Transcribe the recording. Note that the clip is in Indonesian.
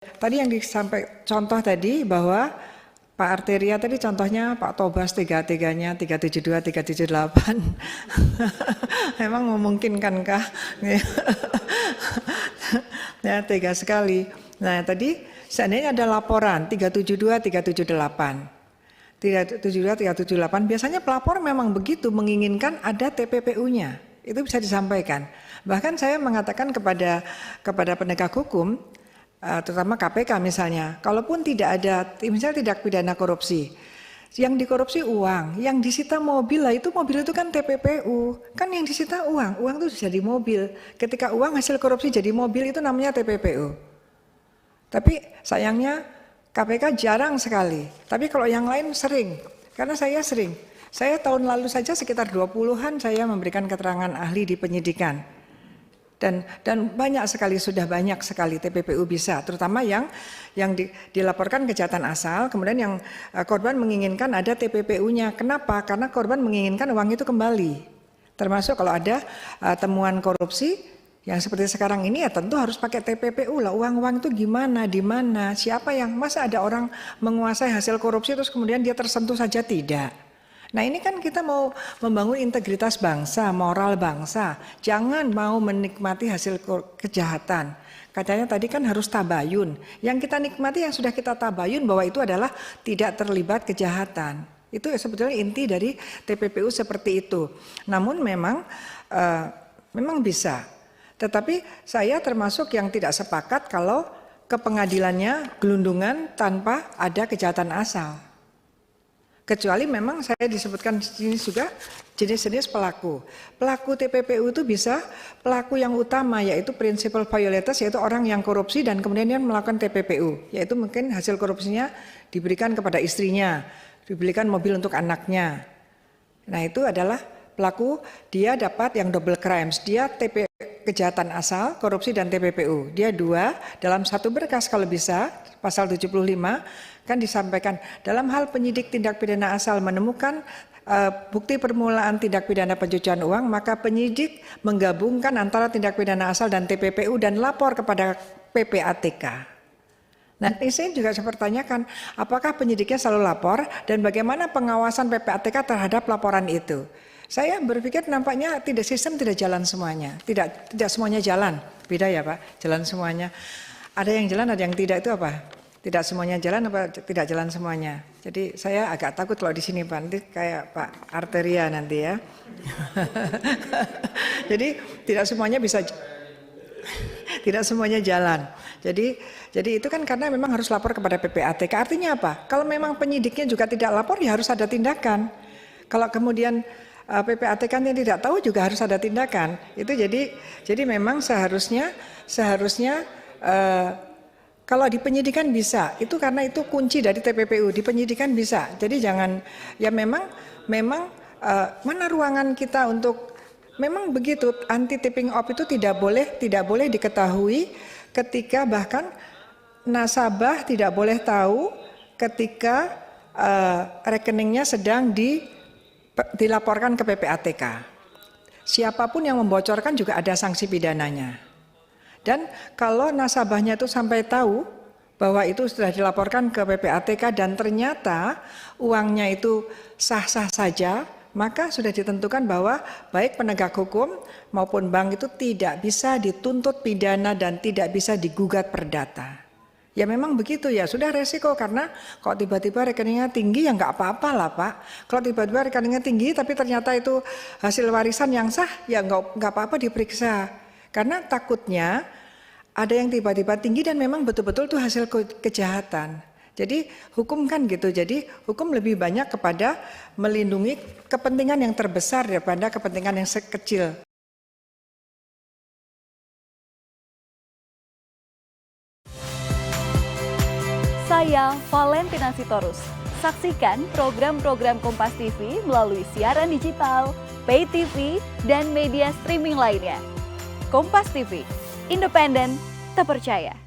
tadi yang disampaikan contoh tadi bahwa Pak Arteria tadi contohnya Pak Tobas tiga-tiganya 372, 378. Memang memungkinkankah? Ya, tega sekali. Nah, tadi seandainya ada laporan 372, 378. 372, 378, biasanya pelapor memang begitu menginginkan ada TPPU-nya. Itu bisa disampaikan. Bahkan saya mengatakan kepada penegak hukum, terutama KPK misalnya, kalaupun tidak ada, misalnya tindak pidana korupsi, yang dikorupsi uang, yang disita mobil lah, itu mobil itu kan TPPU, kan yang disita uang itu jadi mobil. Ketika uang hasil korupsi jadi mobil itu namanya TPPU. Tapi sayangnya KPK jarang sekali, tapi kalau yang lain sering, karena saya sering. Saya tahun lalu saja sekitar 20-an saya memberikan keterangan ahli di penyidikan. Dan banyak sekali, sudah banyak sekali TPPU bisa, terutama yang dilaporkan kejahatan asal, kemudian yang korban menginginkan ada TPPU-nya. Kenapa? Karena korban menginginkan uang itu kembali. Termasuk kalau ada temuan korupsi, yang seperti sekarang ini ya tentu harus pakai TPPU lah, uang-uang itu gimana, di mana, siapa yang, masa ada orang menguasai hasil korupsi terus kemudian dia tersentuh saja, tidak. Nah ini kan kita mau membangun integritas bangsa, moral bangsa, jangan mau menikmati hasil kejahatan. Katanya tadi kan harus tabayun, yang kita nikmati yang sudah kita tabayun bahwa itu adalah tidak terlibat kejahatan. Itu sebetulnya inti dari TPPU seperti itu. Namun memang bisa. Tetapi saya termasuk yang tidak sepakat kalau ke pengadilannya gelundungan tanpa ada kejahatan asal. Kecuali memang saya disebutkan di sini juga jenis-jenis pelaku. Pelaku TPPU itu bisa pelaku yang utama yaitu principal violators, yaitu orang yang korupsi dan kemudian dia melakukan TPPU. Yaitu mungkin hasil korupsinya diberikan kepada istrinya, dibelikan mobil untuk anaknya. Nah itu adalah pelaku, dia dapat yang double crimes, dia kejahatan asal, korupsi dan TPPU. Dia dua dalam satu berkas kalau bisa, pasal 75 kan disampaikan dalam hal penyidik tindak pidana asal menemukan bukti permulaan tindak pidana pencucian uang, maka penyidik menggabungkan antara tindak pidana asal dan TPPU dan lapor kepada PPATK. Nah, saya juga saya pertanyakan, apakah penyidiknya selalu lapor dan bagaimana pengawasan PPATK terhadap laporan itu? Saya berpikir nampaknya sistem tidak jalan semuanya, tidak semuanya jalan, beda ya Pak, jalan semuanya. Ada yang jalan, ada yang tidak, itu apa? Tidak semuanya jalan apa tidak jalan semuanya? Jadi saya agak takut kalau di sini Pak, nanti kayak Pak Arteria nanti ya. Jadi tidak semuanya bisa, tidak semuanya jalan. Jadi itu kan karena memang harus lapor kepada PPATK. Artinya apa? Kalau memang penyidiknya juga tidak lapor, ya harus ada tindakan. Kalau kemudian PPATK yang tidak tahu juga harus ada tindakan. Itu jadi memang seharusnya kalau di penyidikan bisa. Itu karena itu kunci dari TPPU, di penyidikan bisa. Jadi jangan, ya memang mana ruangan kita untuk, memang begitu, anti tipping off itu tidak boleh diketahui ketika bahkan nasabah tidak boleh tahu ketika rekeningnya sedang dilaporkan ke PPATK. Siapapun yang membocorkan juga ada sanksi pidananya. Dan kalau nasabahnya itu sampai tahu bahwa itu sudah dilaporkan ke PPATK dan ternyata uangnya itu sah-sah saja, maka sudah ditentukan bahwa baik penegak hukum maupun bank itu tidak bisa dituntut pidana dan tidak bisa digugat perdata. Ya memang begitu ya, sudah resiko karena kalau tiba-tiba rekeningnya tinggi ya nggak apa-apa lah Pak. Kalau tiba-tiba rekeningnya tinggi tapi ternyata itu hasil warisan yang sah ya nggak apa-apa diperiksa. Karena takutnya ada yang tiba-tiba tinggi dan memang betul-betul itu hasil kejahatan. Jadi hukum kan gitu, jadi hukum lebih banyak kepada melindungi kepentingan yang terbesar daripada kepentingan yang sekecil. Saya Valentina Sitorus. Saksikan program-program Kompas TV melalui siaran digital, pay TV, dan media streaming lainnya. Kompas TV, independen, terpercaya.